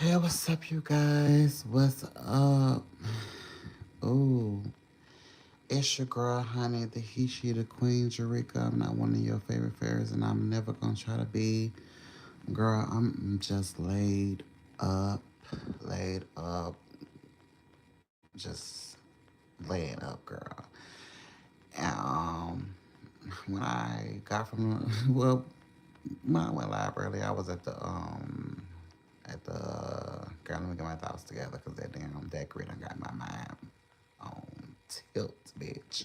Hey, what's up, you guys? What's up? Oh, it's your girl, honey, the he, she, the queen, Jarika. I'm not one of your favorite fairies, and I'm never gonna try to be. Girl, I'm just up, laid up, just laying up, girl. Um, when I got from well, when I went live early, I was at the girl. Let me get my thoughts together, cause that grid I got my mind on tilt, bitch.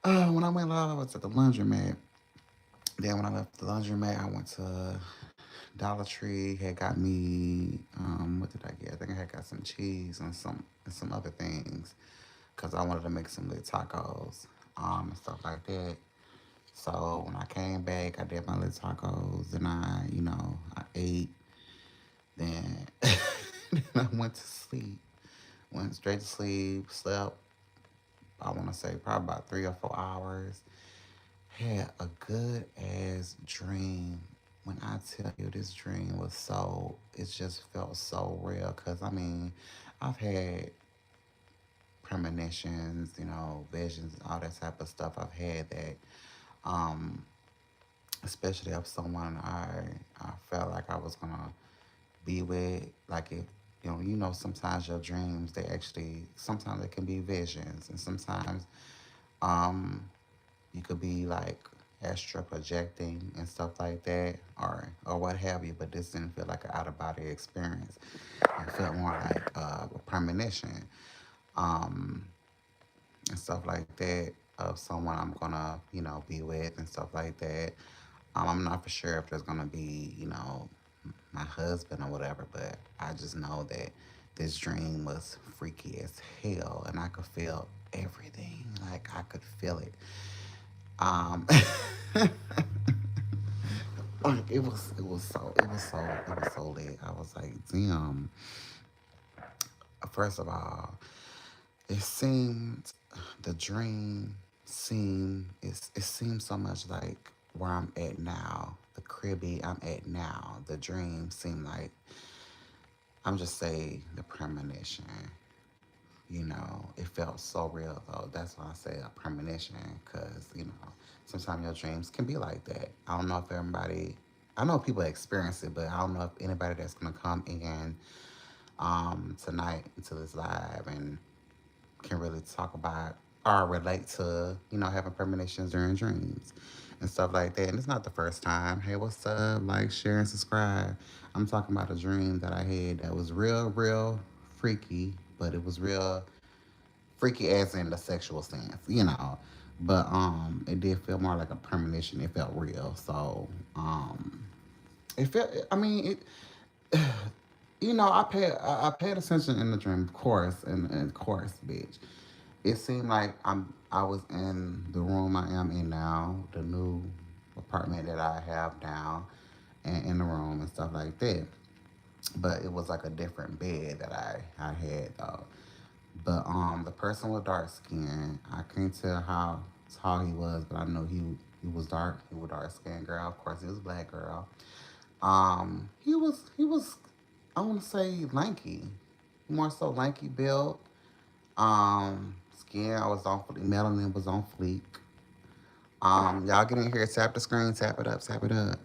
When I went live, I was at the laundromat. Then when I left the laundromat, I went to Dollar Tree. Had got me what did I get? I think I had got some cheese and some other things because I wanted to make some little tacos and stuff like that. So when I came back, I did my little tacos and I ate. Then, then I went to sleep. Went straight to sleep. Slept. I want to say probably about 3 or 4 hours. Had a good ass dream. When I tell you this dream was it just felt so real. Cause I mean, I've had premonitions, visions, all that type of stuff. I've had that, um, especially of someone I felt like I was gonna be with. Like if sometimes your dreams sometimes it can be visions, and sometimes um you could be like astral projecting and stuff like that, or what have you. But this didn't feel like an out of body experience. It felt more like a premonition, um, and stuff like that of someone I'm gonna be with and stuff like that. I'm not for sure if there's gonna be my husband or whatever, but I just know that this dream was freaky as hell, and I could feel everything. Like I could feel it. Um, like it was so lit. I was like, damn. First of all, it seemed the dream it seemed so much like where I'm at now, the cribby I'm at now. The dream seemed like I'm just say the premonition. It felt so real though. That's why I say a premonition, because sometimes your dreams can be like that. I don't know if everybody. I know people experience it, but I don't know if anybody that's gonna come in tonight into this live and can really talk about or relate to having premonitions during dreams and stuff like that. And it's not the first time. Hey, what's up? Like, share, and subscribe. I'm talking about a dream that I had that was real freaky, but it was real freaky as in the sexual sense. But it did feel more like a premonition. It felt real. So it felt. I mean, I paid attention in the dream, of course, and of course, bitch. It seemed like I was in the room I am in now, the new apartment that I have now, and in the room and stuff like that. But it was like a different bed that I had though. But the person with dark skin, I can't tell how tall he was, but I know he was dark. He was dark skinned girl. Of course, he was a black girl. He was I want to say lanky, more so lanky built. Skin I was on fleek. Melanin was on fleek. Y'all get in here, tap the screen, tap it up, tap it up.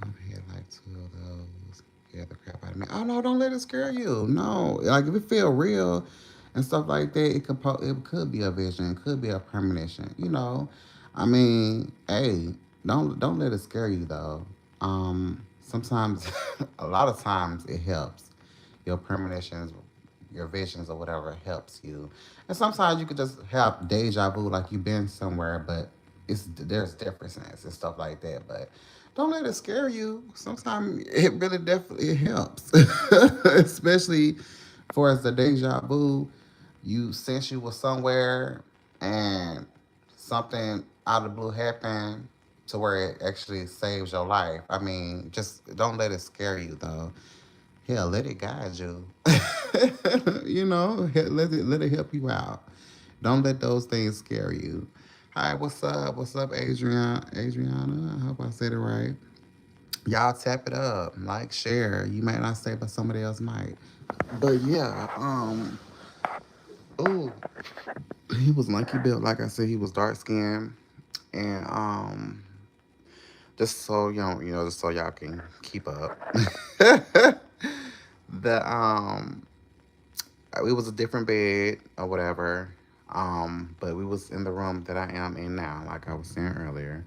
I've had like two of those. Scare the crap out of me. Oh no, don't let it scare you. No, like if it feel real and stuff like that, it could be a vision, it could be a premonition. I mean, hey, don't let it scare you though. Sometimes, a lot of times, it helps. Your premonitions, your visions, or whatever helps you. And sometimes you could just have deja vu, like you've been somewhere, but there's differences and stuff like that. But don't let it scare you. Sometimes it really definitely helps, especially for as the deja vu. You since you was somewhere and something out of the blue happened to where it actually saves your life. I mean, just don't let it scare you though. Hell, let it guide you. Let it help you out. Don't let those things scare you. Hi, what's up? What's up, Adriana? I hope I said it right. Y'all tap it up, like, share. You might not say, but somebody else might. But yeah, oh, he was lanky built. Like I said, he was dark skinned, and just so just so y'all can keep up. the It was a different bed or whatever. But we was in the room that I am in now, like I was saying earlier.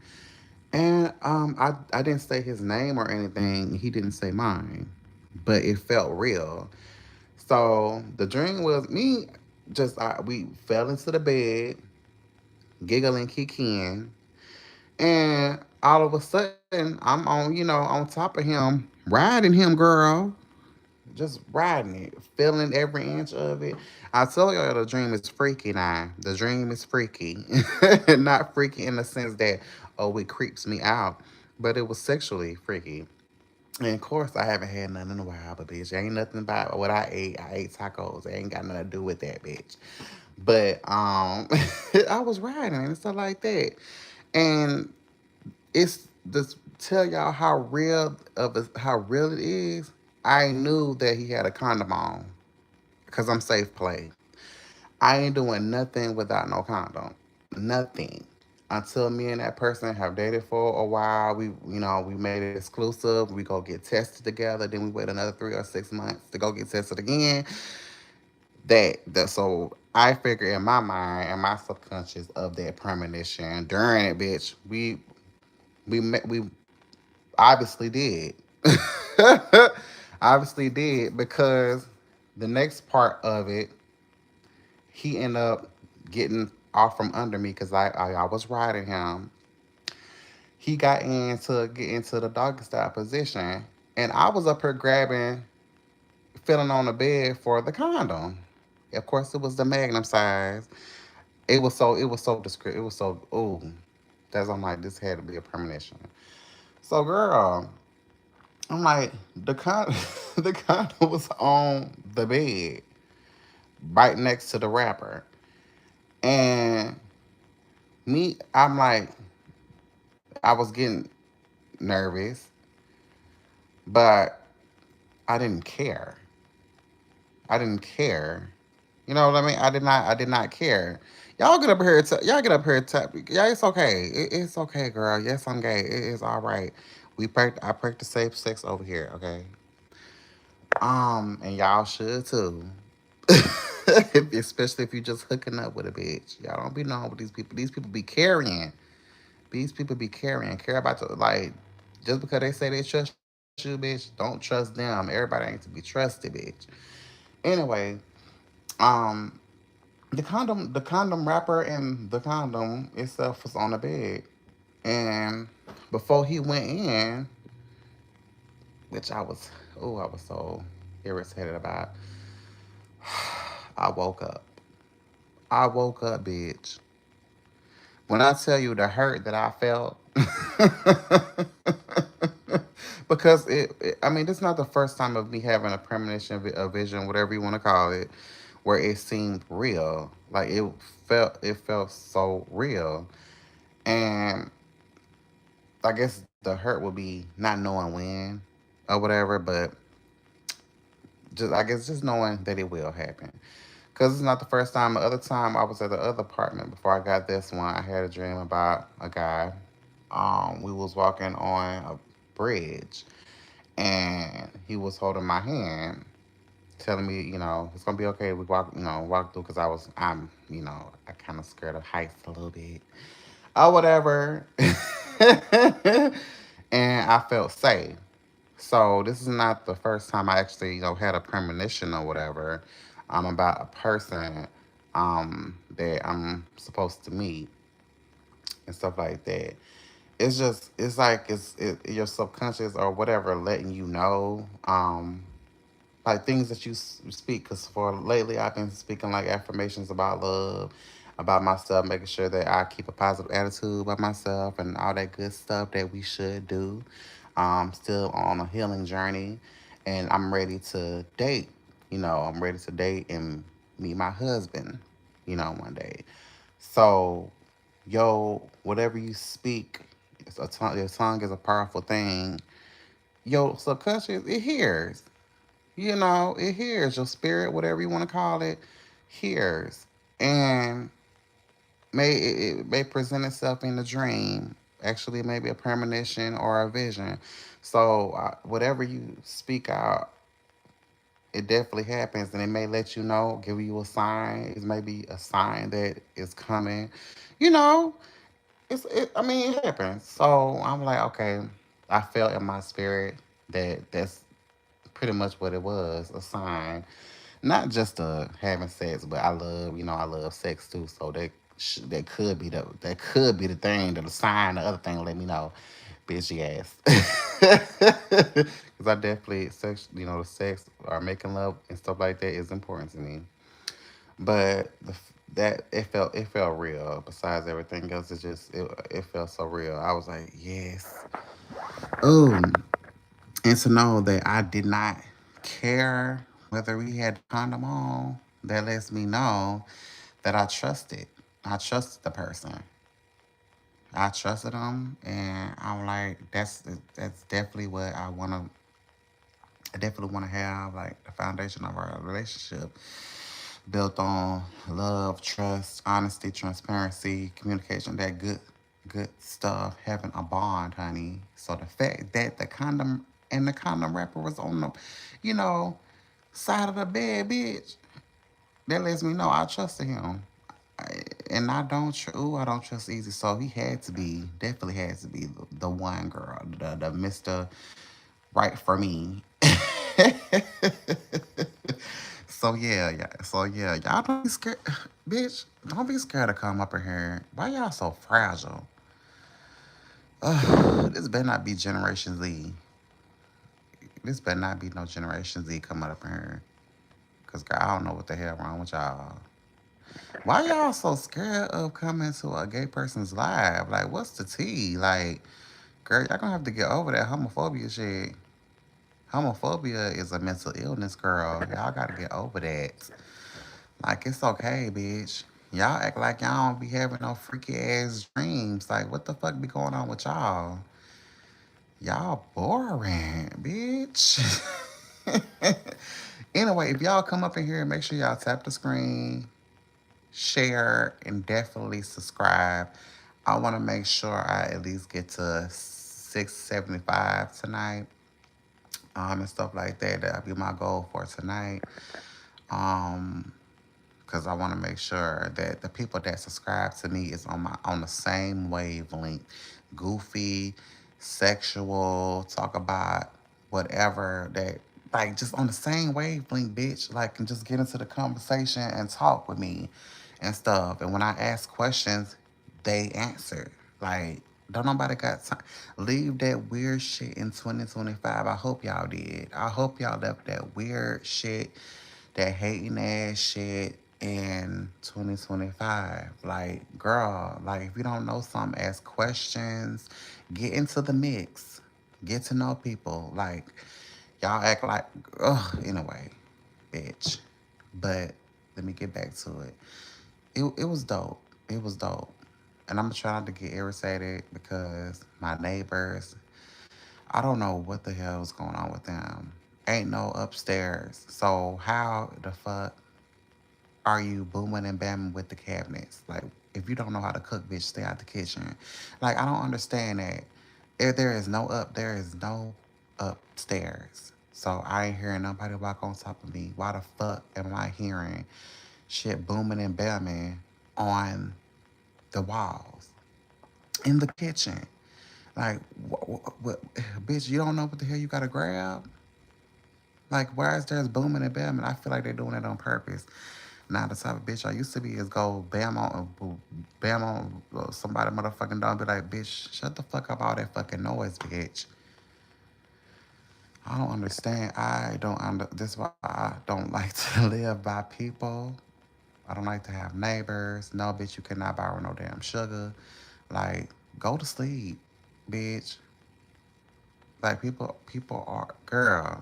And I didn't say his name or anything. He didn't say mine, but it felt real. So the dream was me. We fell into the bed, giggling, kicking, and all of a sudden I'm on on top of him, riding him, girl, just riding it, feeling every inch of it. I tell y'all the dream is freaky now. The dream is freaky. Not freaky in the sense that, oh, it creeps me out, but it was sexually freaky. And of course, I haven't had nothing in a while, but bitch, ain't nothing about what I ate. I ate tacos. It ain't got nothing to do with that, bitch. But I was riding and stuff like that, and it's just tell y'all how real it is. I knew that he had a condom on because I'm safe play. I ain't doing nothing without no condom. Nothing. Until me and that person have dated for a while, we made it exclusive. We go get tested together. Then we wait another 3 or 6 months to go get tested again. So I figure in my mind and my subconscious of that premonition during it, bitch. We obviously did. Obviously did because the next part of it, he ended up getting off from under me because I was riding him. He got in to get into the doggy style position, and I was up here grabbing, feeling on the bed for the condom. Of course, it was the Magnum size. It was so discreet. It was so ooh. That's I'm like this had to be a premonition. So girl, I'm like the condom was on the bed right next to the wrapper, and I'm like I was getting nervous, but I didn't care. I didn't care. You know what I mean? I did not care. Y'all get up here. Y'all get up here. Yeah, it's okay. It's okay, girl. Yes, I'm gay. It is all right. I practice safe sex over here. Okay. And y'all should too. Especially if you just hooking up with a bitch. Y'all don't be knowing with these people. These people be carrying. These people be carrying. Care about the like. Just because they say they trust you, bitch, don't trust them. Everybody ain't to be trusted, bitch. Anyway, um, the condom wrapper and the condom itself was on the bed. And before he went in, which I was so irritated about, I woke up. I woke up, bitch. When I tell you the hurt that I felt, because I mean, this is not the first time of me having a premonition, a vision, whatever you want to call it, where it seemed real. Like it felt so real. And I guess the hurt would be not knowing when or whatever, but just knowing that it will happen. Because it's not the first time. The other time I was at the other apartment before I got this one, I had a dream about a guy. We was walking on a bridge, and he was holding my hand, telling me, it's gonna be okay. We walk through because I kind of scared of heights a little bit, or whatever. And I felt safe. So this is not the first time I actually, had a premonition or whatever, about a person, that I'm supposed to meet and stuff like that. It's like your subconscious or whatever letting you know, like things that you speak. Because for lately, I've been speaking like affirmations about love, about myself, making sure that I keep a positive attitude about myself and all that good stuff that we should do. Still on a healing journey, and I'm ready to date. I'm ready to date and meet my husband. One day. So, whatever you speak, your tongue is a powerful thing. your subconscious, it hears. It hears. Your spirit, whatever you want to call it, hears. And it may present itself in a dream, actually maybe a premonition or a vision. So whatever you speak out, it definitely happens, and it may let you know, give you a sign. It's maybe a sign that is coming. You know, I mean, it happens. So I'm like, okay, I felt in my spirit that that's pretty much what it was, a sign. Not just having sex, but I love sex too. So that could be the thing, that the sign, the other thing let me know, bitchy ass. Because I definitely the sex or making love and stuff like that is important to me. But that it felt real. Besides everything else, it felt so real. I was like, yes. Oh, and to know that I did not care whether we had condom on, that lets me know that I trusted. I trusted the person. I trusted them, and I'm like, that's definitely what I want to. I definitely want to have, like, the foundation of our relationship built on love, trust, honesty, transparency, communication. That good stuff. Having a bond, honey. So the fact that the condom wrapper was on the, you know, side of the bed, bitch, that lets me know I trusted him. And I don't trust easy. So he definitely had to be the one girl, the Mr. Right for me. So yeah. So yeah, y'all don't be scared, bitch. Don't be scared to come up in here. Why y'all so fragile? This better not be Generation Z. This better not be no Generation Z coming up in here. Cause girl, I don't know what the hell wrong with y'all. Why y'all so scared of coming to a gay person's live? Like, what's the tea? Like, girl, y'all gonna have to get over that homophobia shit. Homophobia is a mental illness, girl. Y'all gotta get over that. Like, it's okay, bitch. Y'all act like y'all don't be having no freaky ass dreams. Like, what the fuck be going on with y'all? Y'all boring, bitch. Anyway, if y'all come up in here, make sure y'all tap the screen, share, and definitely subscribe. I want to make sure I at least get to 675 tonight, and stuff like that. That'll be my goal for tonight. Um, because I want to make sure that the people that subscribe to me is on the same wavelength. Goofy, sexual, talk about whatever that, like, just on the same wavelength, bitch. Like, can just get into the conversation and talk with me and stuff. And when I ask questions, they answer. Like, don't nobody got time. Leave that weird shit in 2025. I hope y'all did. I hope y'all left that weird shit, that hating ass shit in 2025. Like, girl, like, if you don't know something, ask questions, get into the mix, get to know people. Like, y'all act like, ugh, anyway, bitch. But let me get back to it. It was dope. It was dope. And I'm trying not to get irritated because my neighbors, I don't know what the hell is going on with them. Ain't no upstairs. So how the fuck are you booming and bamming with the cabinets? Like, if you don't know how to cook, bitch, stay out the kitchen. Like, I don't understand that. If there is no upstairs. So I ain't hearing nobody walk on top of me. Why the fuck am I hearing shit booming and bamming on the walls in the kitchen? Like, bitch, you don't know what the hell you gotta grab? Like, why is there booming and bamming? I feel like they're doing it on purpose. Now, the type of bitch I used to be is go bam on somebody motherfucking dog, be like, bitch, shut the fuck up, all that fucking noise, bitch. I don't understand. This is why I don't like to live by people. I don't like to have neighbors. No, bitch, you cannot borrow no damn sugar. Like, go to sleep, bitch. Like, people are, girl,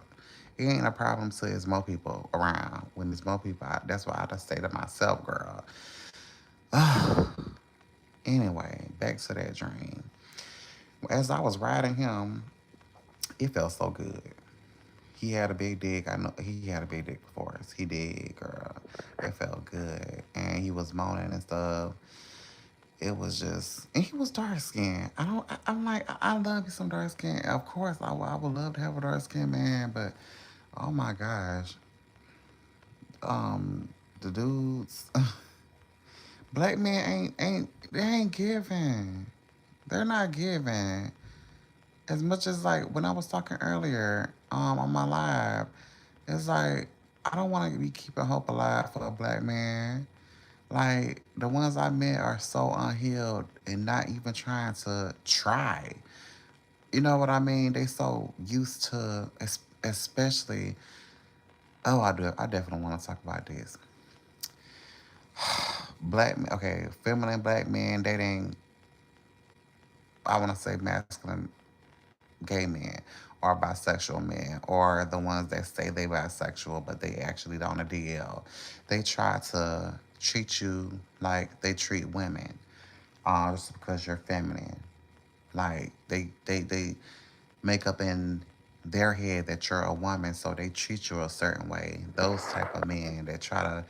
it ain't a problem till there's more people around. When there's more people, that's why I just say to myself, girl. Anyway, back to that dream. As I was riding him, It felt so good. He had a big dick. I know he had a big dick before us. He did, girl. It felt good. And he was moaning and stuff. It was just, and he was dark skinned. I don't, I'm like, I love you some dark skin. Of course, I would love to have a dark skinned man, but oh my gosh. The dudes, black men they ain't giving. They're not giving. As much as like when I was talking earlier, on my live, it's like I don't want to be keeping hope alive for a black man. Like the ones I met are so unhealed and not even trying to try. You know what I mean? They so used to, especially. Oh, I do. I definitely want to talk about this. Okay, feminine black men dating. I want to say masculine gay men or bisexual men or the ones that say they bisexual but they actually don't a DL. They try to treat you like they treat women, just because you're feminine. Like they make up in their head that you're a woman, so they treat you a certain way. Those type of men that try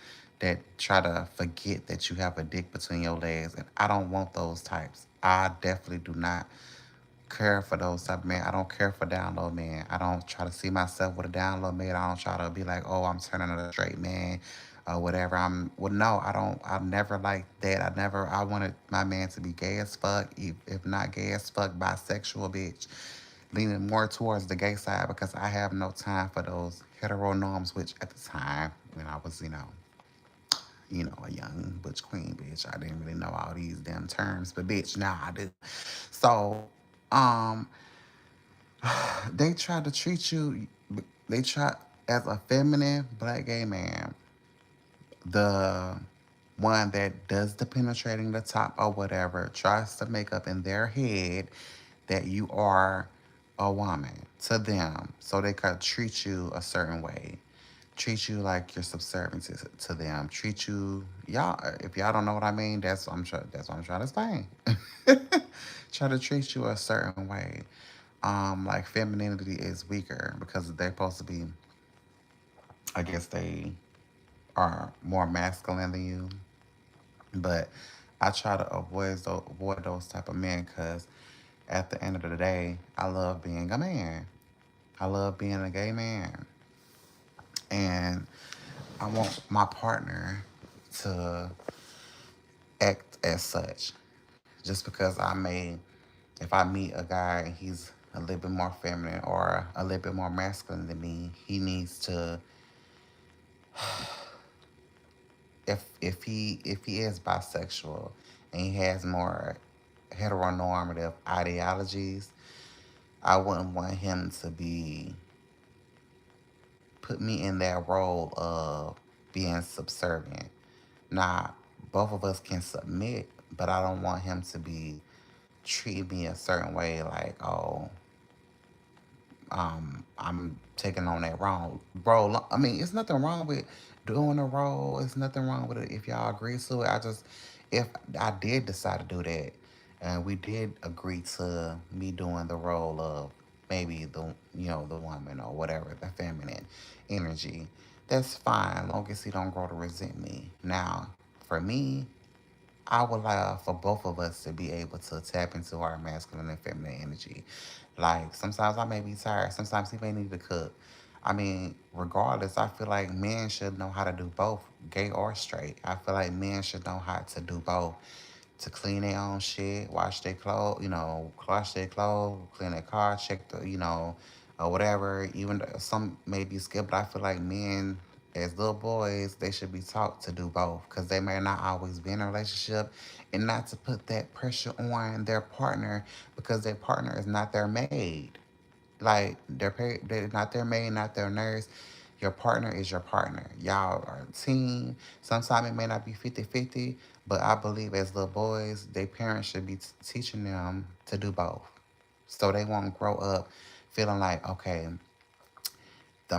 to forget that you have a dick between your legs, and I don't want those types. I definitely do not care for those type of men. I don't care for down low men. I don't try to see myself with a down low man. I don't try to be like, oh, I'm turning a straight man or whatever. No, I don't. I never liked that. I wanted my man to be gay as fuck, if not gay as fuck, bisexual bitch, leaning more towards the gay side because I have no time for those hetero norms, which at the time when I was, a young butch queen bitch, I didn't really know all these damn terms, but bitch, now I do. So, um, they try to treat you. They try as a feminine black gay man, the one that does the penetrating the top or whatever, tries to make up in their head that you are a woman to them, so they could treat you a certain way, treat you like you're subservient to them, treat you y'all. If y'all don't know what I mean, that's what I'm trying to explain. Try to treat you a certain way. Like femininity is weaker because they're supposed to be. I guess they are more masculine than you, but I try to avoid those type of men because at the end of the day, I love being a man. I love being a gay man, and I want my partner to act as such. Just because if I meet a guy and he's a little bit more feminine or a little bit more masculine than me, he needs to, if he is bisexual and he has more heteronormative ideologies, I wouldn't want him to be put me in that role of being subservient. Now, both of us can submit, but I don't want him to be treating me a certain way, like, oh, I'm taking on that wrong role. I mean, it's nothing wrong with doing a role. It's nothing wrong with it if y'all agree to it. If I did decide to do that, and we did agree to me doing the role of maybe the woman or whatever, the feminine energy, that's fine, long as he don't grow to resent me. Now, for me, I would like for both of us to be able to tap into our masculine and feminine energy. Like sometimes I may be tired, sometimes he may need to cook. I mean, regardless, I feel like men should know how to do both, gay or straight. I feel like men should know how to do both. To clean their own shit, wash their clothes, clean their car, check or whatever. Even though some may be skilled, but I feel like men, as little boys, they should be taught to do both because they may not always be in a relationship, and not to put that pressure on their partner because their partner is not their maid. Like they're not their maid, not their nurse. Your partner is your partner. Y'all are a team. Sometimes it may not be 50-50, but I believe as little boys, their parents should be teaching them to do both. So they won't grow up feeling like, okay,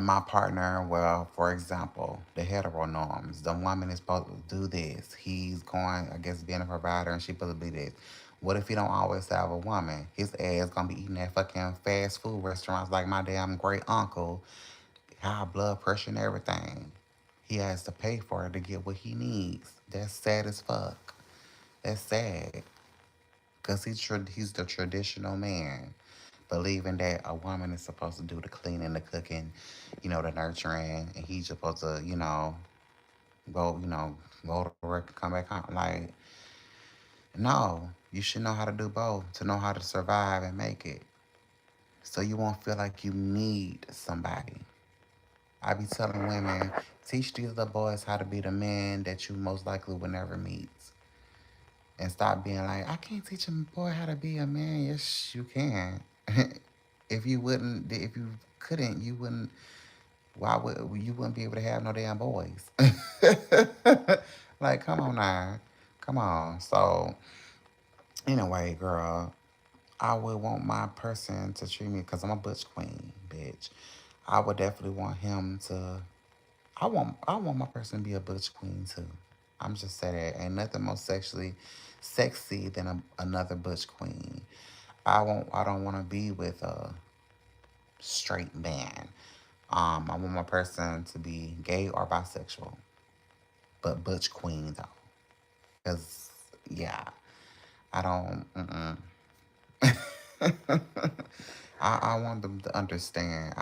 my partner, well, for example, the hetero norms. The woman is supposed to do this. He's going, I guess, being a provider and she's supposed to be this. What if he don't always have a woman? His ass gonna be eating at fucking fast food restaurants like my damn great uncle, high blood pressure and everything. He has to pay for it to get what he needs. That's sad as fuck. That's sad. Because he's the traditional man, believing that a woman is supposed to do the cleaning, the cooking, the nurturing, and he's supposed to, go, go to work and come back home. Like, no, you should know how to do both to know how to survive and make it. So you won't feel like you need somebody. I be telling women, teach these little boys how to be the men that you most likely will never meet. And stop being like, I can't teach a boy how to be a man. Yes, you can. If you couldn't, you wouldn't. Why would you wouldn't be able to have no damn boys? Like, come on now, come on. So anyway, girl, I would want my person to treat me because I'm a butch queen, bitch. I would definitely want him to. I want my person to be a butch queen too. I'm just saying that ain't nothing more sexually sexy than another butch queen. I don't want to be with a straight man. I want my person to be gay or bisexual, but butch queen though. Cause yeah, I don't. I want them to understand.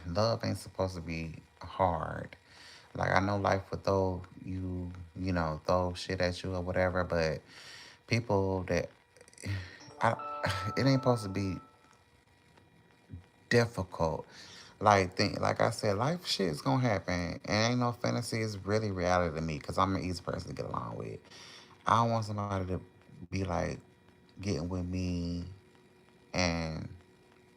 Love ain't supposed to be hard. Like I know life would throw you, throw shit at you or whatever, but people that I, it ain't supposed to be difficult. Like I said, life shit is gonna happen, and ain't no fantasy. It's really reality to me because I'm an easy person to get along with. I don't want somebody to be like getting with me and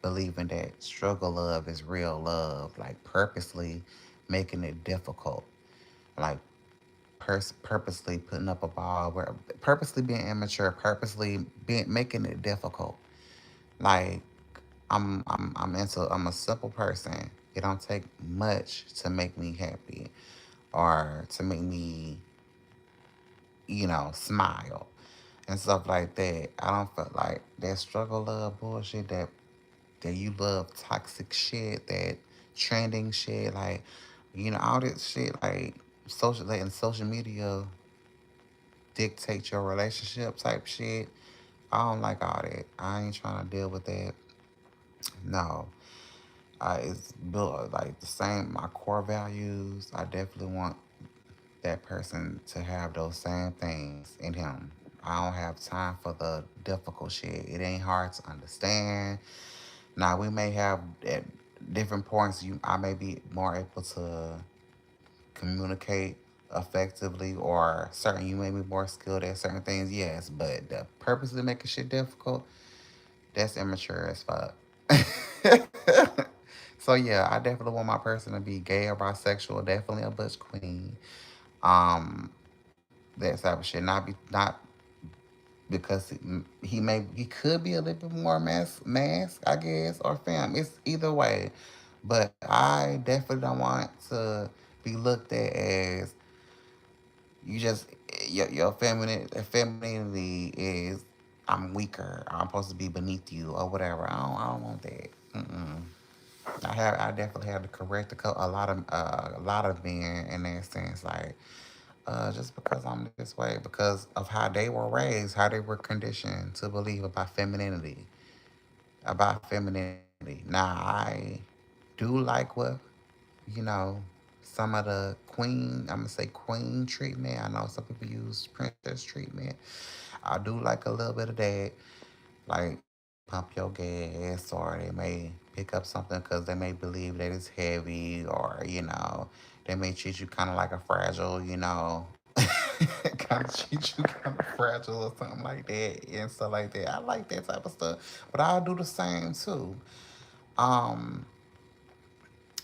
believing that struggle love is real love, like purposely making it difficult, like purposely putting up a ball, purposely being immature, purposely being making it difficult. Like I'm a simple person. It don't take much to make me happy or to make me, smile and stuff like that. I don't feel like that struggle love bullshit that you love toxic shit, that trending shit, like, all this shit like letting social media dictate your relationship type shit. I don't like all that. I ain't trying to deal with that. No. It's built like the same, my core values. I definitely want that person to have those same things in him. I don't have time for the difficult shit. It ain't hard to understand. Now we may have at different points. I may be more able to communicate effectively, or certain you may be more skilled at certain things. Yes, but the purpose of making shit difficult, that's immature as fuck. So yeah, I definitely want my person to be gay or bisexual. Definitely a butch queen. Um, that type of shit. Not because he could be a little bit more mask, I guess, or femme. It's either way. But I definitely don't want to be looked at as you just your femininity is I'm weaker. I'm supposed to be beneath you or whatever. I don't want that. Mm-mm. I definitely have to correct a lot of men in that sense, like just because I'm this way, because of how they were raised, how they were conditioned to believe about femininity. Now I do like what you know some of the I'm gonna say queen treatment. I know some people use princess treatment. I do like a little bit of that. Like they may pump your gas, or they may pick up something because they may believe that it's heavy, or they may treat you kind of like a fragile, kind of treat you kind of fragile or something like that and stuff like that. I like that type of stuff, but I'll do the same too. Um,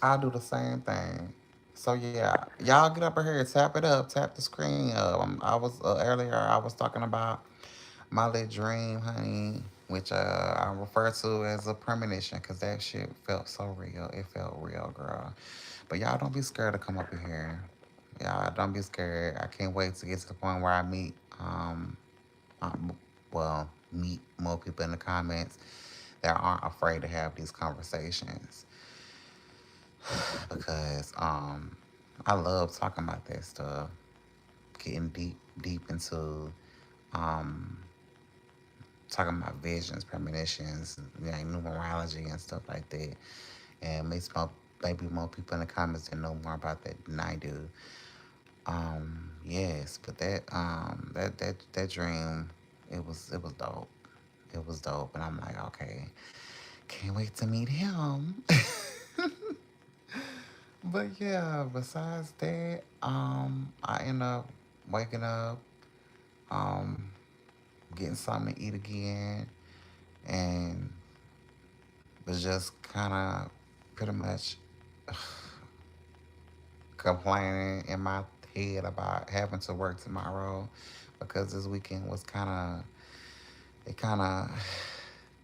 I'll do the same thing. So yeah, y'all get up in here, tap it up, tap the screen up. I was earlier. I was talking about my little dream, honey, which I refer to as a premonition, because that shit felt so real. It felt real, girl. But y'all don't be scared to come up in here. Y'all don't be scared. I can't wait to get to the point where I meet um, well, meet more people in the comments that aren't afraid to have these conversations because I love talking about that stuff, getting deep into um, talking about visions, premonitions, like numerology and stuff like that, and maybe more people in the comments that know more about that than I do. Yes, but that dream, it was dope. It was dope, and I'm like, okay, can't wait to meet him. But yeah, besides that, I end up waking up, um, getting something to eat again, and was just kind of pretty much complaining in my head about having to work tomorrow because this weekend was kind of, it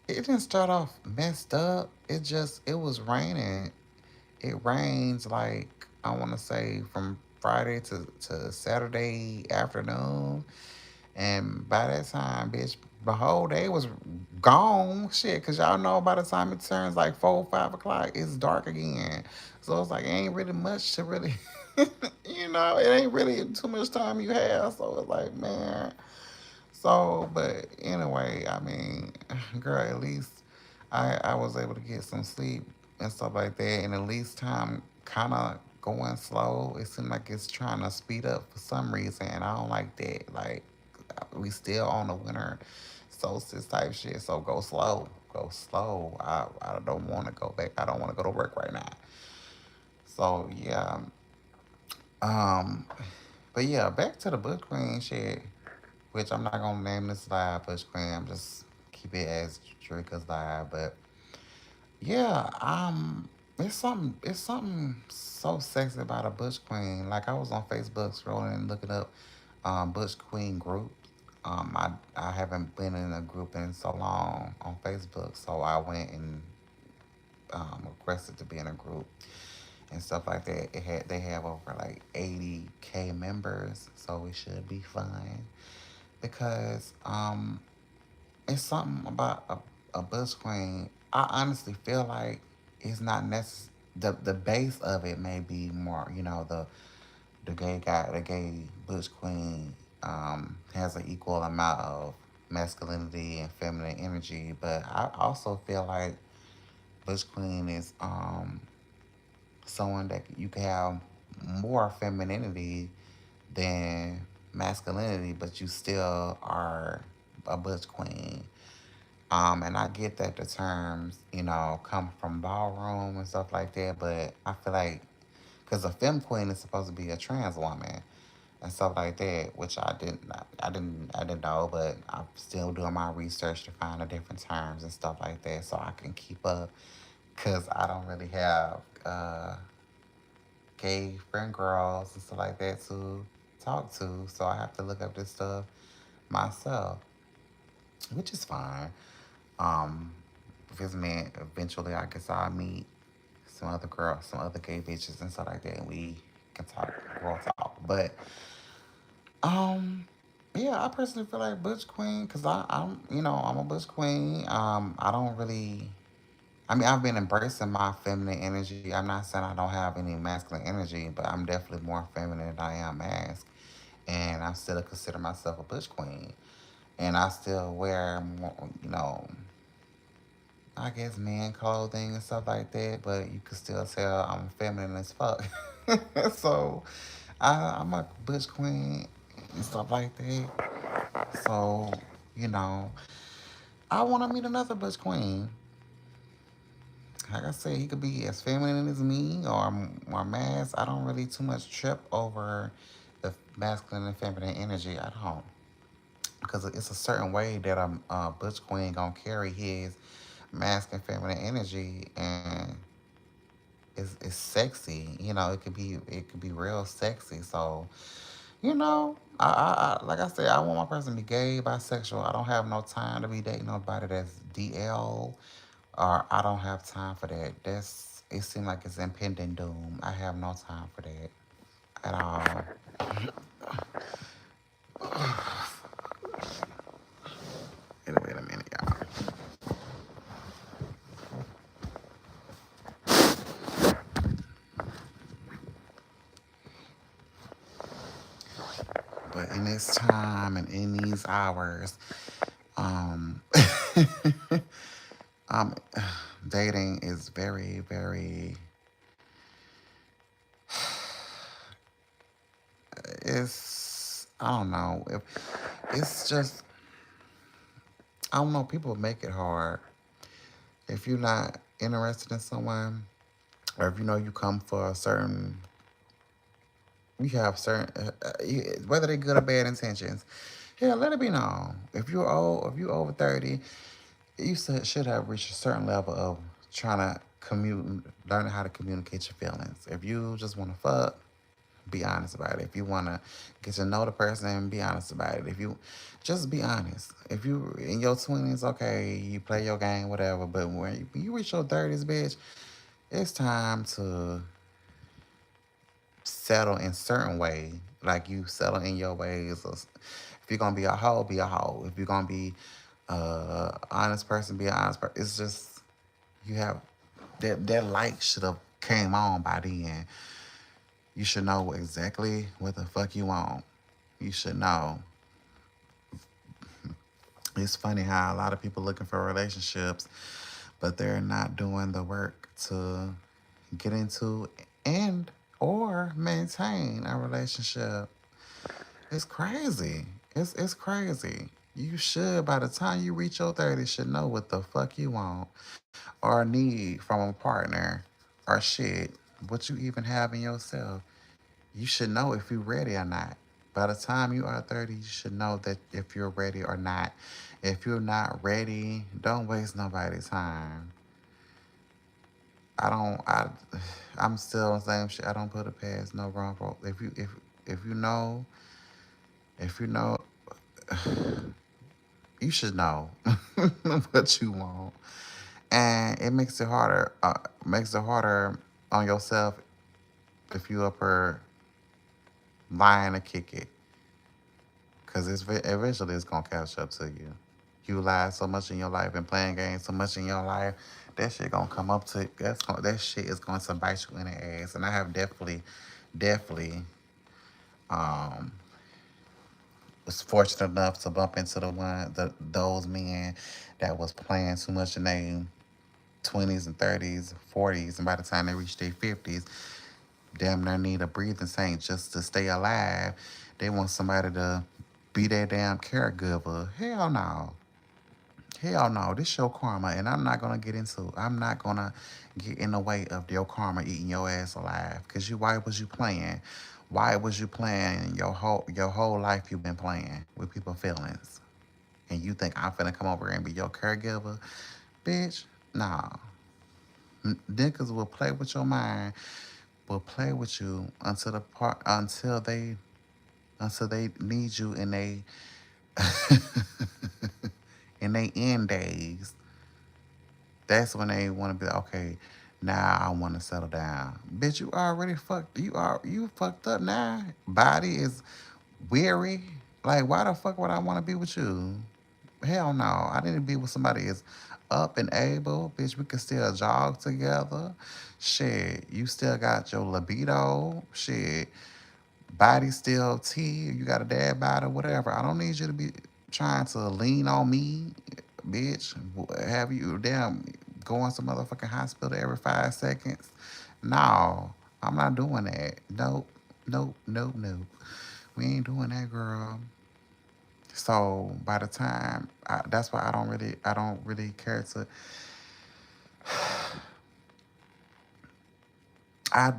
didn't start off messed up. It was raining. It rains like, I want to say from Friday to Saturday afternoon. And by that time, bitch, the whole day was gone. Shit, because y'all know by the time it turns like 4, 5 o'clock, it's dark again. So it's like, it ain't really much to really, it ain't really too much time you have. So it's like, man. So, but anyway, I mean, girl, at least I was able to get some sleep and stuff like that. And at least time kind of going slow. It seemed like it's trying to speed up for some reason. And I don't like that. Like, we still on the winter solstice type shit. So go slow. Go slow. I don't want to go back. I don't want to go to work right now. So, yeah. Um, but yeah, back to the Bush Queen shit, which I'm not gonna name this live Bush Queen. I'm just keep it as Drika's live. But yeah, it's something so sexy about a Bush Queen. Like, I was on Facebook scrolling and looking up Bush Queen groups. I haven't been in a group in so long on Facebook, so I went and requested to be in a group and stuff like that. They have over like 80K members, so it should be fun because it's something about a Bush Queen. I honestly feel like it's not necessary. The base of it may be more, the gay Bush Queen has an equal amount of masculinity and feminine energy, but I also feel like Bush Queen is someone that you can have more femininity than masculinity, but you still are a Bush Queen. And I get that the terms, come from ballroom and stuff like that, but I feel like because a femme queen is supposed to be a trans woman and stuff like that, which I didn't know, but I'm still doing my research to find the different terms and stuff like that so I can keep up. Cause I don't really have gay friend girls and stuff like that to talk to, so I have to look up this stuff myself, which is fine. Um, if it's meant, eventually I guess I'll meet some other girls, some other gay bitches and stuff like that, and we can talk, girl talk. But um, yeah, I personally feel like Butch Queen because I'm a Butch Queen. I don't really. I mean, I've been embracing my feminine energy. I'm not saying I don't have any masculine energy, but I'm definitely more feminine than I am masc. And I still consider myself a Butch Queen. And I still wear more, I guess man clothing and stuff like that, but you can still tell I'm feminine as fuck. So I'm a Butch Queen and stuff like that. So, you know, I want to meet another Butch Queen. Like I said, he could be as feminine as me or mass. I don't really too much trip over the masculine and feminine energy. I don't. Because it's a certain way that a Butch Queen gonna carry his masculine feminine energy, and it's sexy. It could be real sexy. So like I said, I want my person to be gay, bisexual. I don't have no time to be dating nobody that's DL, or I don't have time for that. It seems like it's impending doom. I have no time for that at all. in this time and in these hours, um, um, dating is very, very. It's I don't know if it's just I don't know. People make it hard if you're not interested in someone, or if you know you come for a certain you have certain whether they're good or bad intentions. Yeah, let it be known. If you over 30, you should have reached a certain level of trying to learning how to communicate your feelings. If you just want to fuck, be honest about it. If you want to get to know the person, be honest about it. If you just be honest. If you in your 20s, okay, you play your game, whatever. But when you reach your 30s, bitch, it's time to settle in certain way. Like you settle in your ways. If you're gonna be a hoe, be a hoe. If you're gonna be honest person, be an honest person. It's just you have that light should have came on by then. You should know exactly what the fuck you want. You should know. It's funny how a lot of people looking for relationships, but they're not doing the work to get into and or maintain a relationship. It's crazy. It's crazy. You should by the time you reach your 30s should know what the fuck you want or need from a partner or shit. What you even have in yourself. You should know if you're ready or not. By the time you are 30, you should know that if you're ready or not. If you're not ready, don't waste nobody's time. I don't. I'm still on the same shit. I don't put it past no wrong. If you know, if you know, you should know what you want, and it makes it harder. Makes it harder on yourself if you up her lying to kick it. Cause eventually it's gonna catch up to you. You lied so much in your life and playing games so much in your life, that shit gonna come up to that shit is going to bite you in the ass. And I have definitely um was fortunate enough to bump into those men that was playing too much in their 20s and 30s, 40s, and by the time they reach their 50s, damn near need a breathing saint just to stay alive. They want somebody to be their damn caregiver. Hell no. Hell no. This your karma, and I'm not gonna get into. I'm not gonna get in the way of your karma eating your ass alive. Cause why was you playing? Why was you playing your whole life? You've been playing with people's feelings, and you think I'm finna come over and be your caregiver, bitch? Nah. Niggas will play with your mind, will play with you until they need you in in they end days. That's when they want to be like, okay. Now I want to settle down, bitch. You already fucked. You fucked up now. Body is weary. Like why the fuck would I want to be with you? Hell no. I need to be with somebody is up and able. Bitch, we can still jog together. Shit, you still got your libido. Shit, body still T. You got a dad body, whatever. I don't need you to be trying to lean on me, bitch. Have you damn going to motherfucking hospital every 5 seconds? No, I'm not doing that. Nope, nope, nope, nope. We ain't doing that, girl. So by the time that's why I don't really care to I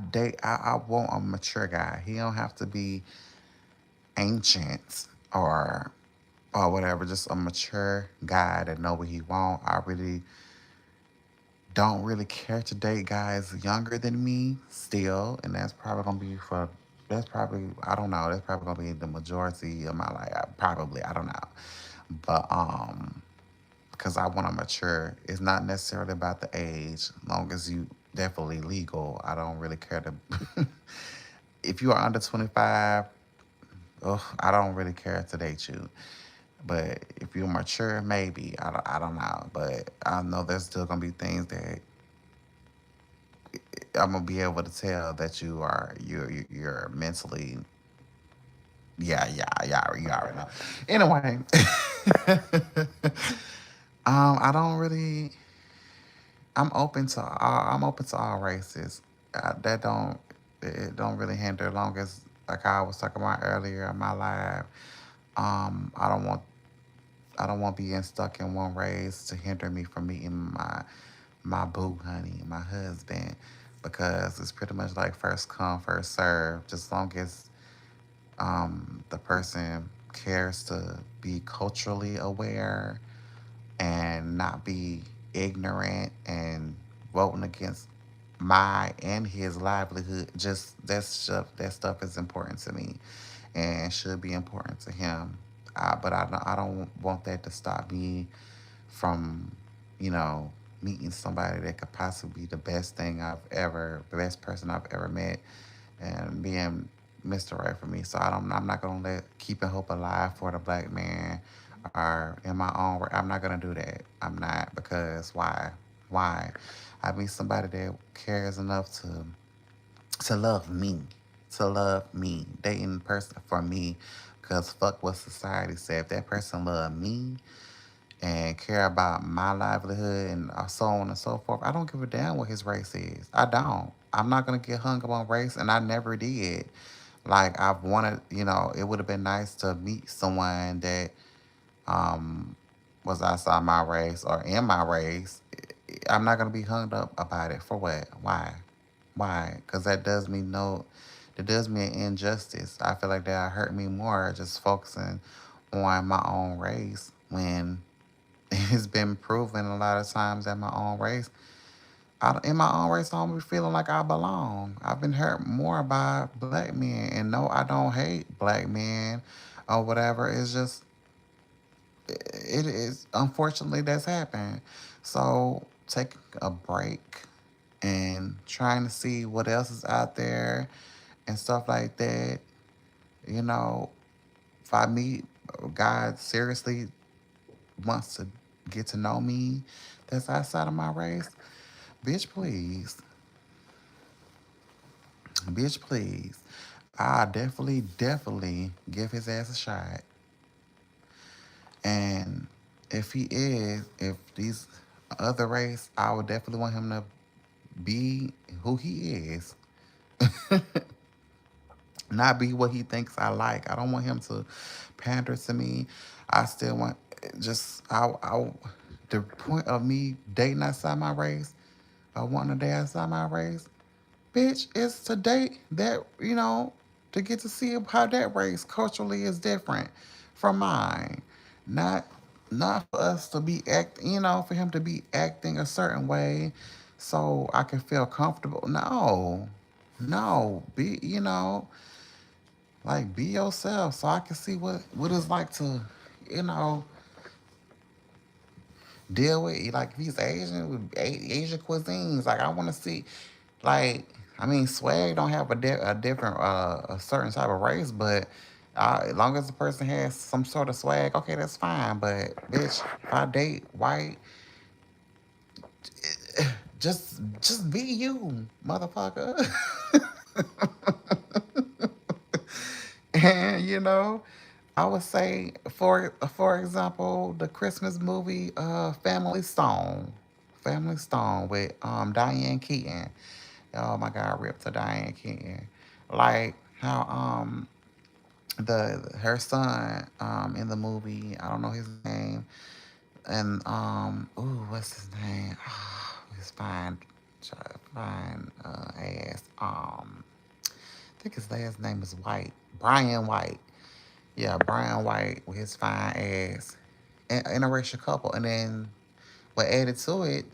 want a mature guy. He don't have to be ancient or whatever, just a mature guy that know what he want. I really don't really care to date guys younger than me still, and that's probably gonna be for that's probably I don't know, that's probably gonna be the majority of my life. I don't know. But because I want to mature. It's not necessarily about the age, long as you definitely legal. I don't really care to. If you are under 25, I don't really care to date you. But if you're mature, maybe I don't know. But I know there's still gonna be things that I'm gonna be able to tell that you're mentally Yeah, yeah, yeah. You already know. Anyway, I don't really. I'm open to all races. That don't it don't really hinder. Long as like I was talking about earlier in my life. I don't want being stuck in one race to hinder me from meeting my boo honey, my husband, because it's pretty much like first come, first serve. Just long as the person cares to be culturally aware and not be ignorant and voting against my and his livelihood. Just that stuff is important to me and should be important to him. But I don't want that to stop me from, you know, meeting somebody that could possibly be the best person I've ever met, and being Mr. Right for me. So I'm not gonna let keeping hope alive for the black man, or in my own. I'm not gonna do that. I'm not, because why? Why? I meet somebody that cares enough to love me, to love me, dating person for me, because fuck what society said. If that person love me and care about my livelihood and so on and so forth, I don't give a damn what his race is. I don't. I'm not gonna get hung up on race, and I never did. Like I've wanted, it would have been nice to meet someone that um was outside my race or in my race. I'm not gonna be hung up about it. For what? Why? Why? Because that does me an injustice. I feel like that hurt me more just focusing on my own race when it's been proven a lot of times that in my own race, I don't be feeling like I belong. I've been hurt more by black men, and no, I don't hate black men or whatever. It's just it is unfortunately that's happened. So taking a break and trying to see what else is out there and stuff like that. You know, if I meet God seriously wants to get to know me, that's outside of my race, bitch, please, bitch, please. I definitely give his ass a shot. And if these other race, I would definitely want him to be who he is, not be what he thinks I like. I don't want him to pander to me. I still want just the point of me dating outside my race, or wanting to date outside my race, bitch, is to date that, to get to see how that race culturally is different from mine. Not not for us to be for him to be acting a certain way so I can feel comfortable. No. No. Be yourself so I can see what it's like to, you know, deal with, like, if he's Asian, with Asian cuisines. Like, I want to see, like, I mean, swag don't have a different a certain type of race, but as long as the person has some sort of swag, okay, that's fine. But bitch, if I date white, just be you, motherfucker. And I would say, for example, the Christmas movie Family Stone with Diane Keaton. Oh my God, rip to Diane Keaton. Like how the her son in the movie, I don't know his name, and what's his name? He's fine, fine ass. I think his last name is White, Brian White. Yeah, Brian White with his fine ass, interracial couple, and then what added to it,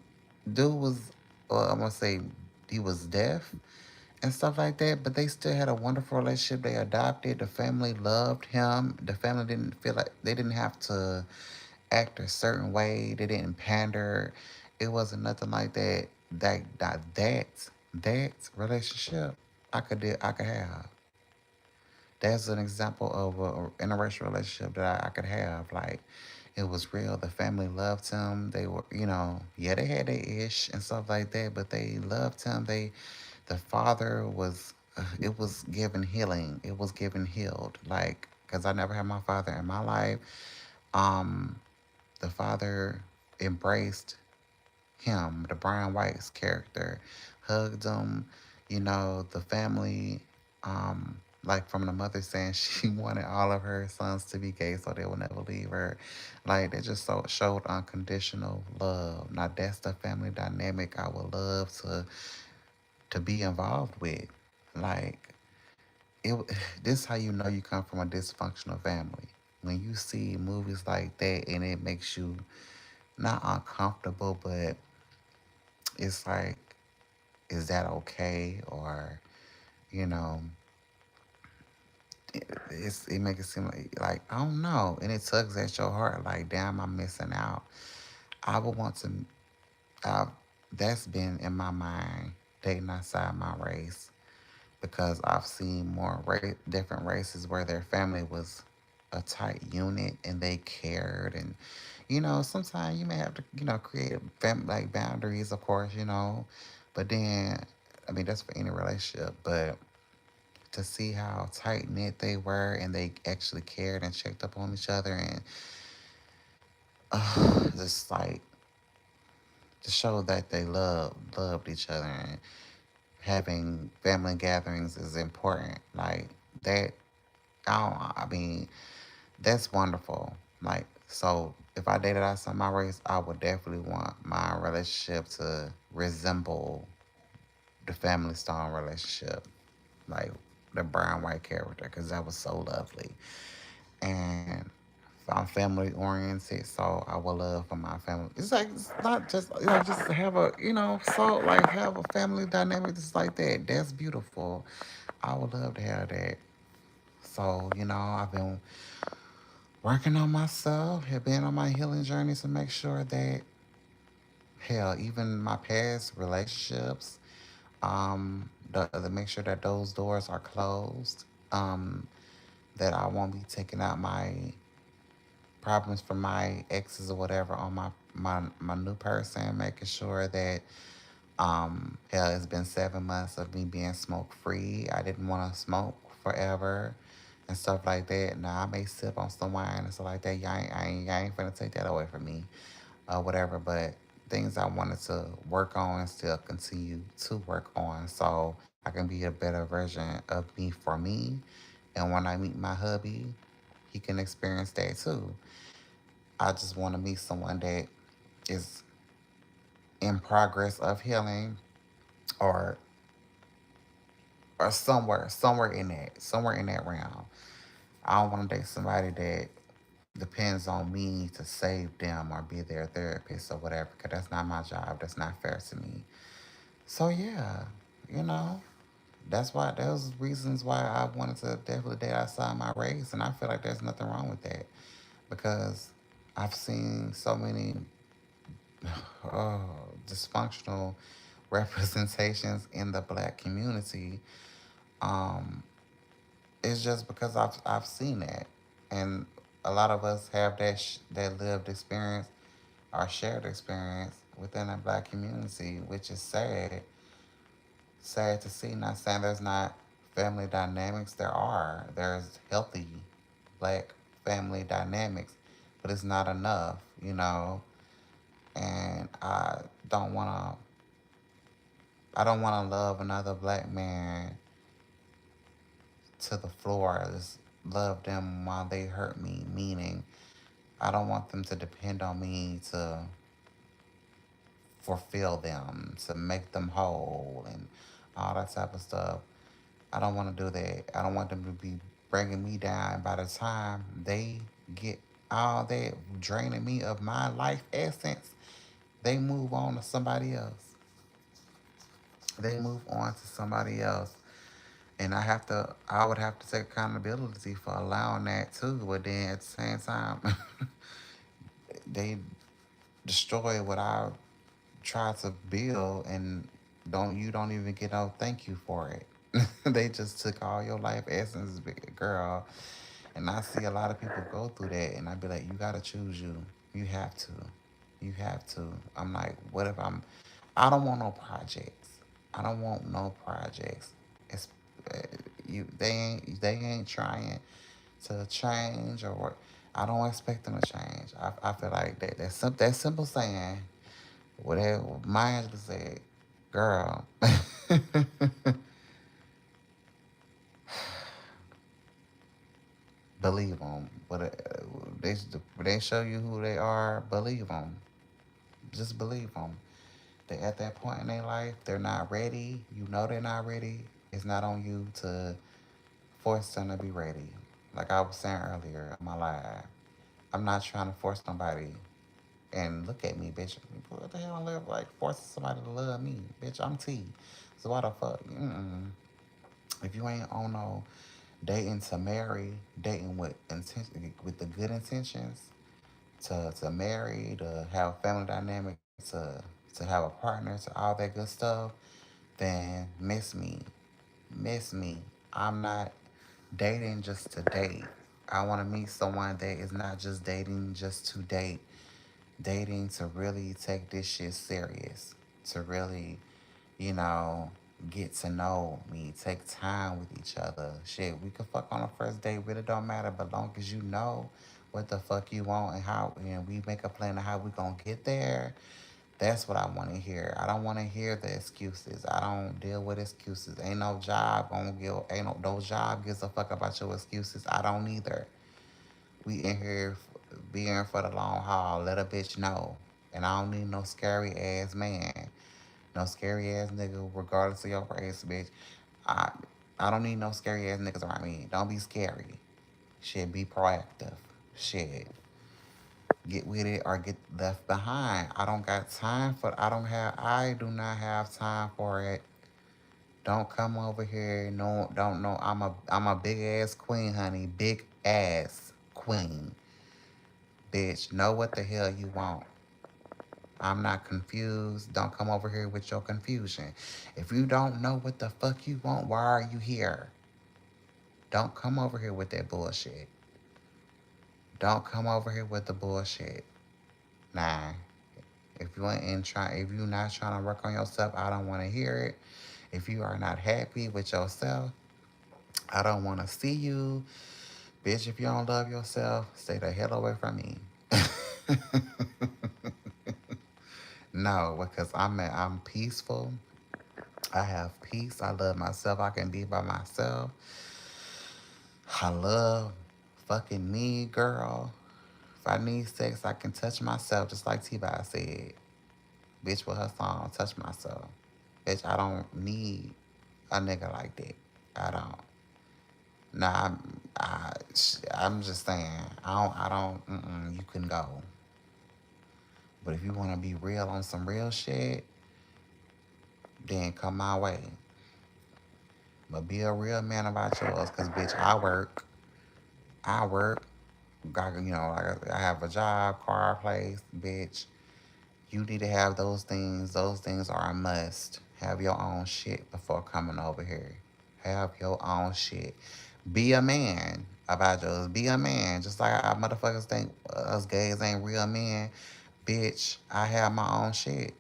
dude was, I'm gonna say, he was deaf and stuff like that, but they still had a wonderful relationship. They adopted. The family loved him. The family didn't feel like they didn't have to act a certain way. They didn't pander. It wasn't nothing like that. That relationship I could have. That's an example of a interracial relationship that I could have. Like, it was real. The family loved him. They were, yeah, they had their ish and stuff like that, but they loved him. The father was it was given healing. It was given healed. Like, because I never had my father in my life. Um, the father embraced him, the Brian White's character, hugged him. The family, like from the mother saying she wanted all of her sons to be gay so they will never leave her. Like, they just showed unconditional love. Now, that's the family dynamic I would love to be involved with. Like, it, this how you know you come from a dysfunctional family. When you see movies like that and it makes you not uncomfortable, but it's like, is that okay? Or, you know, it make it seem like I don't know, and it tugs at your heart. Like, damn, I'm missing out. I would want to. I, that's been in my mind dating outside my race because I've seen more different races where their family was a tight unit and they cared. And sometimes you may have to create like boundaries, of course, but then, I mean, that's for any relationship. But to see how tight knit they were and they actually cared and checked up on each other, and just like to show that they loved each other, and having family gatherings is important. Like that, I mean, that's wonderful. Like, so if I dated outside my race, I would definitely want my relationship to resemble the Family Stone relationship, like the Brian White character, because that was so lovely. And I'm family oriented, so I would love for my family. It's like, it's not just just have a so like have a family dynamic just like that. That's beautiful. I would love to have that. So I've been working on myself, have been on my healing journey to make sure that, hell, even my past relationships, to make sure that those doors are closed, that I won't be taking out my problems from my exes or whatever on my new person, making sure that, hell, it's been 7 months of me being smoke free. I didn't want to smoke forever and stuff like that. Now I may sip on some wine and stuff like that. Y'all ain't finna take that away from me, whatever. But things I wanted to work on and still continue to work on, so I can be a better version of me for me. And when I meet my hubby, he can experience that too. I just want to meet someone that is in progress of healing, or somewhere in that realm. I don't want to date somebody that depends on me to save them or be their therapist or whatever, because that's not my job. That's not fair to me. So yeah, you know, that's why those reasons why I wanted to definitely date outside my race, and I feel like there's nothing wrong with that because I've seen so many oh, dysfunctional representations in the black community. Um, it's just because I've seen that, and a lot of us have that lived experience or shared experience within the black community, which is sad to see. Not saying there's not family dynamics. There's healthy black family dynamics, but it's not enough. And I don't wanna love another black man to the floor. Just love them while they hurt me. Meaning, I don't want them to depend on me to fulfill them, to make them whole, and all that type of stuff. I don't want to do that. I don't want them to be bringing me down. By the time they get all that, draining me of my life essence, they move on to somebody else. They move on to somebody else. And I would have to take accountability for allowing that too. But then at the same time, they destroy what I tried to build, and don't even get no thank you for it. They just took all your life essence, big girl. And I see a lot of people go through that, and I be like, you gotta choose you. You have to. You have to. I'm like, I don't want no projects. I don't want no projects. It's They ain't trying to change or I don't expect them to change. I feel like that simple saying, whatever Maya Angelou said, girl, believe them. They show you who they are, believe them. Just believe them. They at that point in their life, they're not ready. You know they're not ready. It's not on you to force them to be ready. Like I was saying earlier in my live, I'm not trying to force nobody. And look at me, bitch. What the hell I live like forcing somebody to love me, bitch? I'm T. So why the fuck? If you ain't on no dating to marry, dating with intention, with the good intentions to marry, to have family dynamic, to have a partner, to all that good stuff, then miss me. I'm not dating just to date. I want to meet someone that is not just dating just to date, dating to really take this shit serious, to really, you know, get to know me, take time with each other. Shit, we could fuck on a first date, really don't matter, but long as you know what the fuck you want and how, and we make a plan of how we gonna get there. That's what I want to hear. I don't want to hear the excuses. I don't deal with excuses. Ain't no job gonna give. Ain't no job gives a fuck about your excuses. I don't either. We in here, be in for the long haul. Let a bitch know. And I don't need no scary ass man, no scary ass nigga, regardless of your race, bitch. I I don't need no scary ass niggas around me. Don't be scary. Shit, be proactive. Shit, get with it or get left behind. I don't got time for. I do not have time for it. Don't come over here. No, don't know. I'm a big ass queen, honey. Big ass queen. Bitch, know what the hell you want. I'm not confused. Don't come over here with your confusion. If you don't know what the fuck you want, why are you here? Don't come over here with that bullshit. Don't come over here with the bullshit. Nah. If you're not trying to work on yourself, I don't want to hear it. If you are not happy with yourself, I don't want to see you. Bitch, if you don't love yourself, stay the hell away from me. No, because I'm peaceful. I have peace. I love myself. I can be by myself. I love fucking me, girl. If I need sex, I can touch myself, just like T-Bot said. Bitch with her song, touch myself. Bitch, I don't need a nigga like that. I don't. Nah, I'm just saying. You can go. But if you want to be real on some real shit, then come my way. But be a real man about yours, cause bitch, I work, like I have a job, car, place, bitch. You need to have those things. Those things are a must. Have your own shit before coming over here. Have your own shit. Be a man about yours. Be a man. Just like I motherfuckers think us gays ain't real men. Bitch, I have my own shit.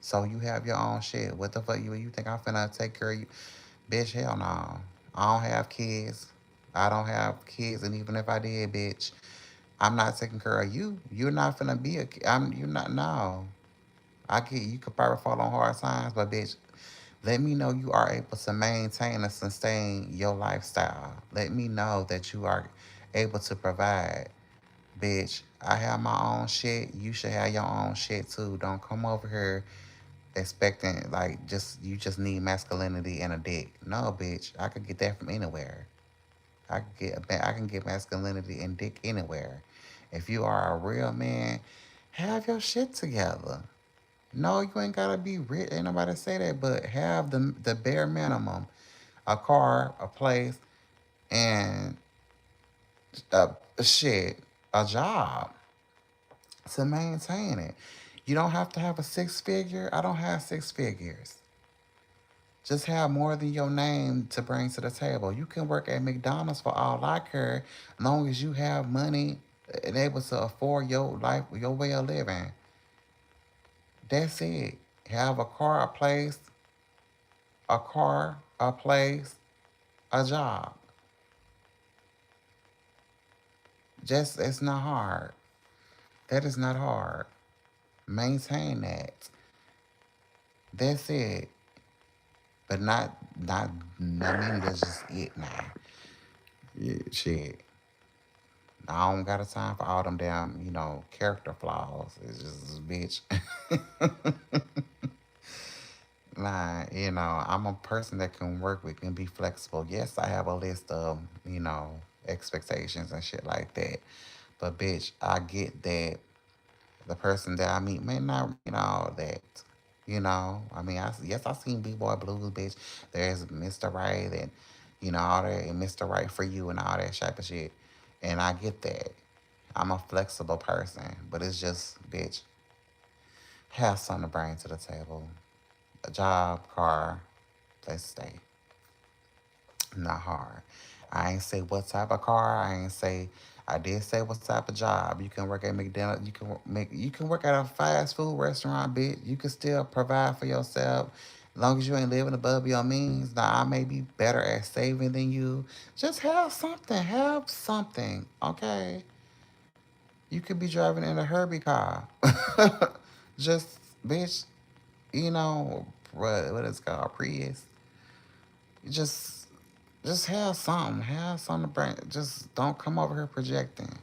So you have your own shit. What the fuck you think I'm finna take care of you? Bitch, hell no. I don't have kids. I don't have kids, and even if I did, bitch, I'm not taking care of you. You're not finna be a. You're not. No. I get you could probably fall on hard times, but bitch, let me know you are able to maintain and sustain your lifestyle. Let me know that you are able to provide. Bitch, I have my own shit. You should have your own shit too. Don't come over here expecting like just need masculinity and a dick. No, bitch, I could get that from anywhere. I can get masculinity and dick anywhere. If you are a real man, have your shit together. No, you ain't gotta be rich. Ain't nobody say that, but have the bare minimum: a car, a place, and shit, a job to maintain it. You don't have to have a six figure. I don't have six figures. Just have more than your name to bring to the table. You can work at McDonald's for all I care, as long as you have money and able to afford your life, your way of living. That's it. Have a car, a place, a place, A job. Just, it's not hard. That is not hard. Maintain that. That's it. But not I mean that's just it now. Yeah, shit. I don't got a time for all them damn, character flaws. It's just bitch. Nah, I'm a person that can work with and be flexible. Yes, I have a list of, expectations and shit like that. But bitch, I get that the person that I meet may not mean all that. I mean, yes, I seen B-Boy Blues, bitch. There's Mr. Right and, all that, and Mr. Right for you and all that type of shit. And I get that. I'm a flexible person, but it's just, bitch, have something to bring to the table. A job, car, let's stay. Not hard. I ain't say what type of car. I ain't say. I did say what type of job. You can work at McDonald's. You can work at a fast food restaurant, bitch. You can still provide for yourself, as long as you ain't living above your means. Now I may be better at saving than you. Just have something. Have something. Okay. You could be driving in a Herbie car. Just bitch. What is it called, Prius. Just Just have something. Have something to bring. Just don't come over here projecting.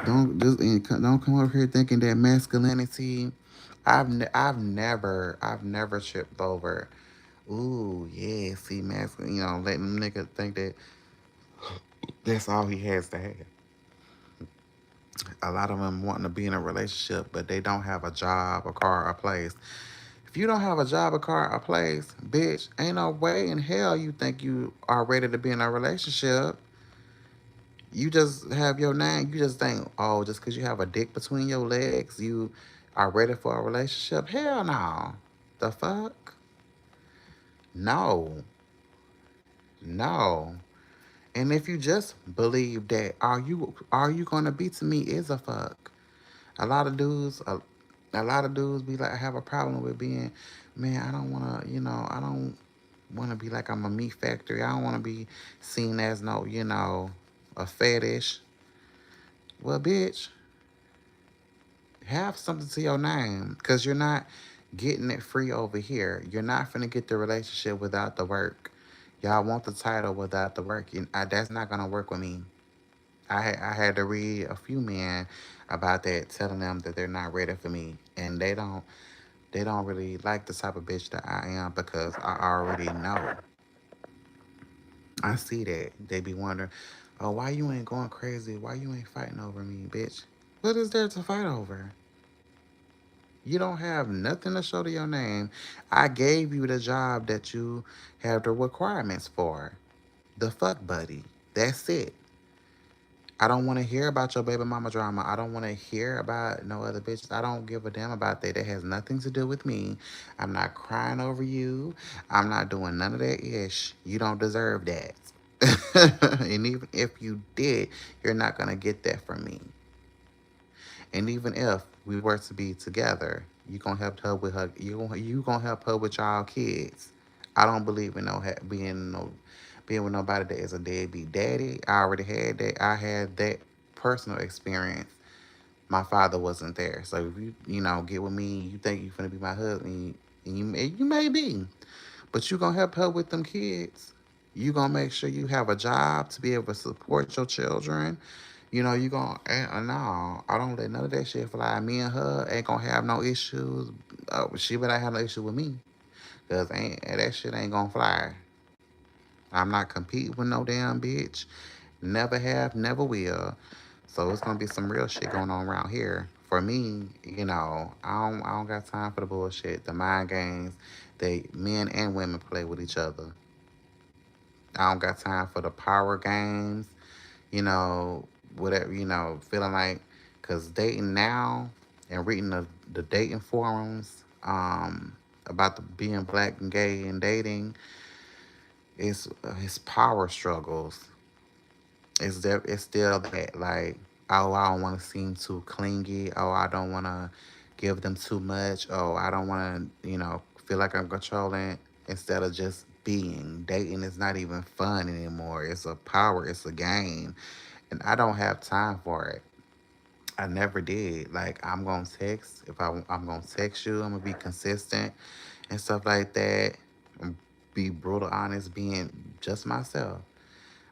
Don't come over here thinking that masculinity. I've never tripped over. Ooh yeah, see masculine. Letting them nigga think that that's all he has to have. A lot of them wanting to be in a relationship, but they don't have a job, a car, a place. If you don't have a job, a car, a place, bitch, ain't no way in hell you think you are ready to be in a relationship. You just have your name. You just think, oh, just because you have a dick between your legs, you are ready for a relationship. Hell no. The fuck? No. No. And if you just believe that, are you gonna be to me is a fuck. A lot of dudes, a lot of dudes be like, have a problem with being, man. I don't wanna, I don't wanna be like I'm a meat factory. I don't wanna be seen as no, a fetish. Well, bitch, have something to your name because you're not getting it free over here. You're not finna get the relationship without the work. Y'all want the title without the work. That's not gonna work with me. I had to read a few men about that, telling them that they're not ready for me, and they don't really like the type of bitch that I am because I already know. I see that they be wondering, oh, why you ain't going crazy? Why you ain't fighting over me, bitch? What is there to fight over? You don't have nothing to show to your name. I gave you the job that you have the requirements for. The fuck buddy. That's it. I don't want to hear about your baby mama drama. I don't want to hear about no other bitches. I don't give a damn about that. That has nothing to do with me. I'm not crying over you. I'm not doing none of that ish. You don't deserve that. And even if you did, you're not going to get that from me. And even if we were to be together, you gonna help her with her. You gonna help her with y'all kids. I don't believe in being with nobody that is a deadbeat daddy. I already had that. I had that personal experience. My father wasn't there, so if you get with me, you think you finna be my husband, and you may be, but you gonna help her with them kids. You gonna make sure you have a job to be able to support your children. You gonna no, I don't let none of that shit fly. Me and her ain't gonna have no issues. She better have no issue with me, cause ain't that shit ain't gonna fly. I'm not competing with no damn bitch. Never have, never will. So it's gonna be some real shit going on around here. For me, I don't got time for the bullshit, the mind games that men and women play with each other. I don't got time for the power games, you know, whatever, feeling like, because dating now and reading the dating forums about the being black and gay and dating, is his power struggles. It's still that, like, oh, I don't want to seem too clingy. Oh, I don't want to give them too much. Oh, I don't want to, feel like I'm controlling, instead of just being. Dating is not even fun anymore. It's a power, it's a game. And I don't have time for it. I never did. Like, I'm going to text. If I'm going to text you, I'm going to be consistent and stuff like that. And be brutal honest, being just myself.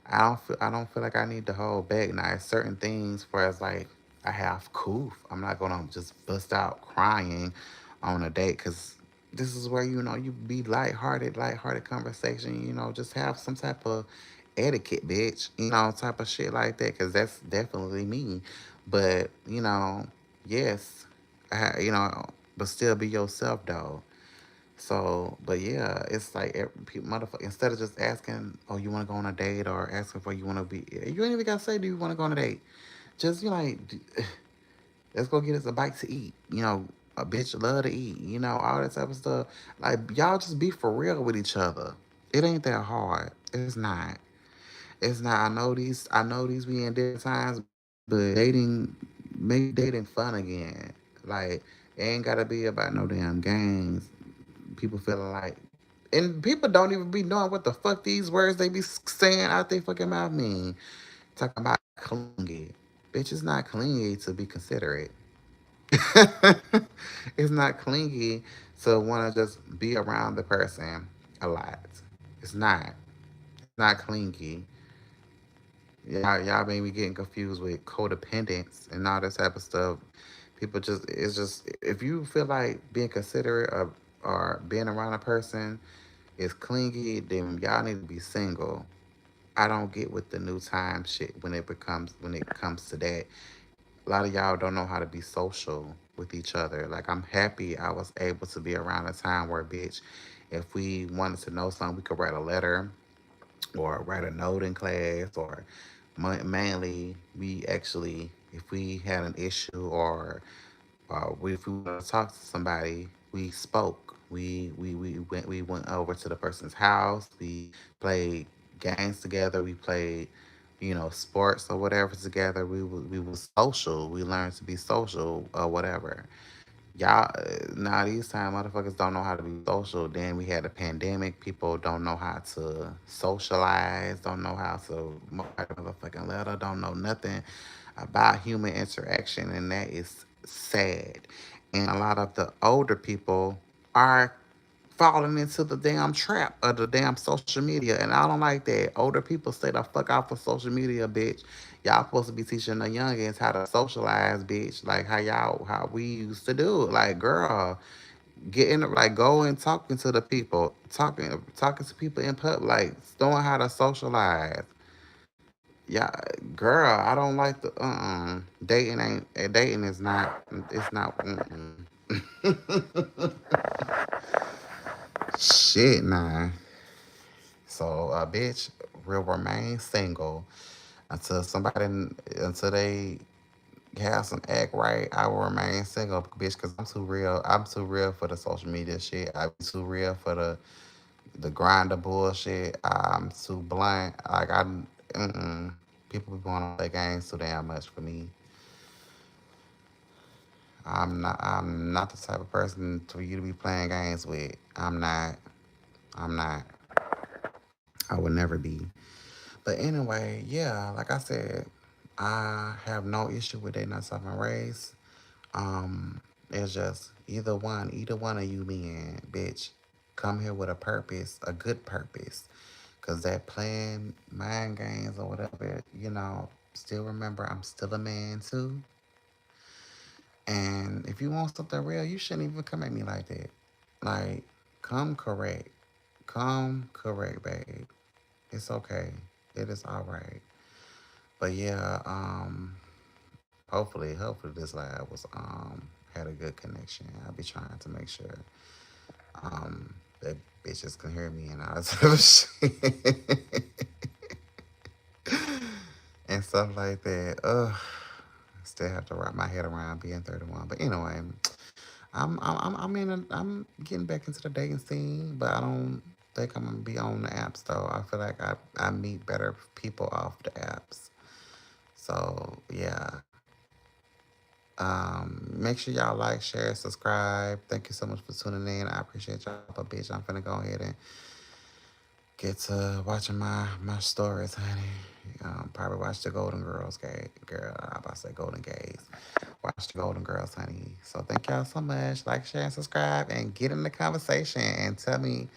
I don't feel like I need to hold back. Now, it's certain things where it's like I have coof. I'm not gonna just bust out crying on a date because this is where you be lighthearted conversation. Just have some type of etiquette, bitch. Type of shit like that because that's definitely me. But yes, but still be yourself though. So, but yeah, it's like people, motherfucker. Instead of just asking, "Oh, you want to go on a date?" or asking for you want to be, you ain't even gotta say, "Do you want to go on a date?" Just let's go get us a bite to eat. A bitch love to eat. All that type of stuff. Like y'all just be for real with each other. It ain't that hard. It's not. It's not. I know these. I know these. We in different times, but dating, make dating fun again. Like it ain't gotta be about no damn games. People feeling like, and people don't even be knowing what the fuck these words they be saying out their fucking mouth mean. Talking about clingy. Bitch, it's not clingy to be considerate. It's not clingy to want to just be around the person a lot. It's not. It's not clingy. Y'all may be getting confused with codependence and all this type of stuff. People just, it's just, if you feel like being considerate or being around a person is clingy, then y'all need to be single. I don't get with the new time shit when it comes to that. A lot of y'all don't know how to be social with each other. Like I'm happy I was able to be around a time where bitch, if we wanted to know something, we could write a letter or write a note in class, or mainly we actually, if we had an issue or if we wanted to talk to somebody, we spoke. We went over to the person's house. We played games together. We played, sports or whatever together. We was social. We learned to be social or whatever. Y'all, now these time motherfuckers don't know how to be social. Then we had a pandemic. People don't know how to socialize. Don't know how to write a motherfucking letter. Don't know nothing about human interaction, and that is sad. And a lot of the older people are falling into the damn trap of the damn social media, and I don't like that. Older people stay the fuck off of social media, bitch. Y'all supposed to be teaching the youngins how to socialize, bitch. Like how we used to do it. Like, girl, get in, like, go and talking to the people, talking to people in public, like knowing how to socialize. Yeah, girl, I don't like the dating is not, it's not shit, nah. So a bitch will remain single until until they have some act right. I will remain single, bitch, because I'm too real. I'm too real for the social media shit. I'm too real for the grinder bullshit. I'm too blunt. Like people be going to play games too damn much for me. I'm not the type of person for you to be playing games with. I'm not. I'm not. I would never be. But anyway, yeah, like I said, I have no issue with dating outside my race. It's just either one of you men, bitch, come here with a purpose, a good purpose. Cause that playing mind games or whatever, still remember I'm still a man too. And if you want something real, you shouldn't even come at me like that. Like, come correct. Come correct, babe. It's okay. It is all right. But yeah, hopefully this lab was had a good connection. I'll be trying to make sure that bitches can hear me and all that type of shit and stuff like that. Ugh. Still have to wrap my head around being 31. But anyway, I'm getting back into the dating scene, but I don't think I'm gonna be on the apps though. I feel like I meet better people off the apps. So yeah. Make sure y'all like, share, subscribe. Thank you so much for tuning in. I appreciate y'all. But bitch, I'm finna go ahead and get to watching my stories, honey. Probably watch the Golden Girls game. Girl, I about to say Golden Gays. Watch the Golden Girls, honey. So thank y'all so much. Like, share, and subscribe, and get in the conversation and tell me